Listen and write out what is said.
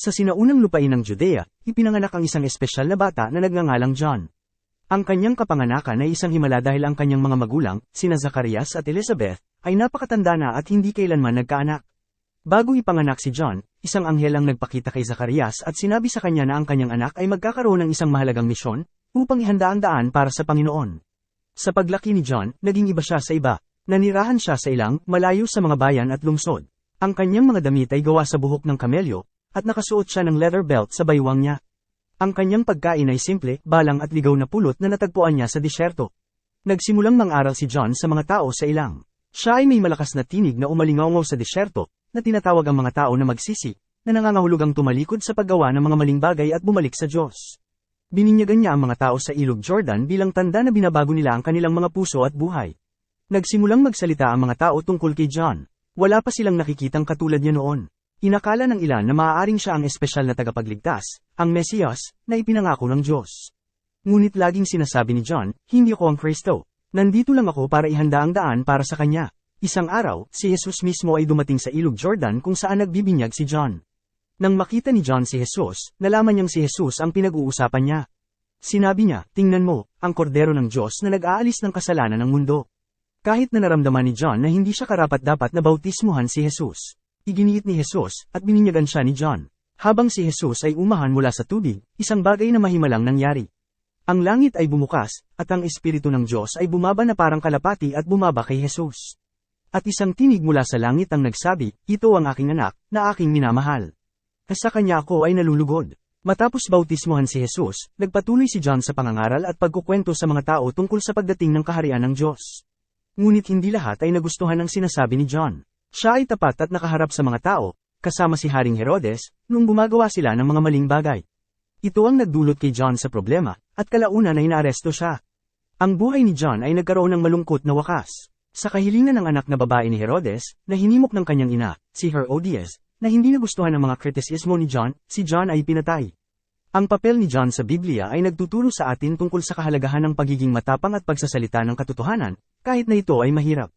Sa sinaunang lupain ng Judea, ipinanganak ang isang espesyal na bata na nagngangalang John. Ang kanyang kapanganakan ay isang himala dahil ang kanyang mga magulang, sina Zacarias at Elizabeth, ay napakatanda na at hindi kailanman nagkaanak. Bago ipanganak si John, isang anghel ang nagpakita kay Zacarias at sinabi sa kanya na ang kanyang anak ay magkakaroon ng isang mahalagang misyon, upang ihanda ang daan para sa Panginoon. Sa paglaki ni John, naging iba siya sa iba. Nanirahan siya sa ilang, malayo sa mga bayan at lungsod. Ang kanyang mga damit ay gawa sa buhok ng kamelyo, at nakasuot siya ng leather belt sa baywang niya. Ang kanyang pagkain ay simple, balang at ligaw na pulot na natagpuan niya sa disyerto. Nagsimulang mang-aral si John sa mga tao sa ilang. Siya ay may malakas na tinig na umalingaw sa disyerto, na tinatawag ang mga tao na magsisi, na nangangahulugang tumalikod sa paggawa ng mga maling bagay at bumalik sa Diyos. Bininyagan niya ang mga tao sa ilog Jordan bilang tanda na binabago nila ang kanilang mga puso at buhay. Nagsimulang magsalita ang mga tao tungkol kay John. Wala pa silang nakikitang katulad niya noon. Inakala ng ilan na maaaring siya ang espesyal na tagapagligtas, ang Mesiyas, na ipinangako ng Diyos. Ngunit laging sinasabi ni John, hindi ako ang Kristo. Nandito lang ako para ihanda ang daan para sa kanya. Isang araw, si Jesus mismo ay dumating sa ilog Jordan kung saan nagbibinyag si John. Nang makita ni John si Jesus, nalaman niyang si Jesus ang pinag-uusapan niya. Sinabi niya, tingnan mo, ang kordero ng Diyos na nag-aalis ng kasalanan ng mundo. Kahit na naramdaman ni John na hindi siya karapat-dapat na bautismuhan si Jesus. Iginiit ni Jesus, at bininyagan siya ni John. Habang si Jesus ay umahan mula sa tubig, isang bagay na mahimalang nangyari. Ang langit ay bumukas, at ang Espiritu ng Diyos ay bumaba na parang kalapati at bumaba kay Jesus. At isang tinig mula sa langit ang nagsabi, ito ang aking anak, na aking minamahal. Sa kanya ako ay nalulugod. Matapos bautismuhan si Jesus, nagpatuloy si John sa pangangaral at pagkukwento sa mga tao tungkol sa pagdating ng kaharian ng Diyos. Ngunit hindi lahat ay nagustuhan ng sinasabi ni John. Siya ay tapat at nakaharap sa mga tao, kasama si Haring Herodes, nung gumagawa sila ng mga maling bagay. Ito ang nagdulot kay John sa problema, at kalaunan ay inaaresto siya. Ang buhay ni John ay nagkaroon ng malungkot na wakas. Sa kahilingan ng anak na babae ni Herodes, na hinimok ng kanyang ina, si Herodias, na hindi nagustuhan ng mga kritisismo ni John, si John ay pinatay. Ang papel ni John sa Biblia ay nagtuturo sa atin tungkol sa kahalagahan ng pagiging matapang at pagsasalita ng katotohanan, kahit na ito ay mahirap.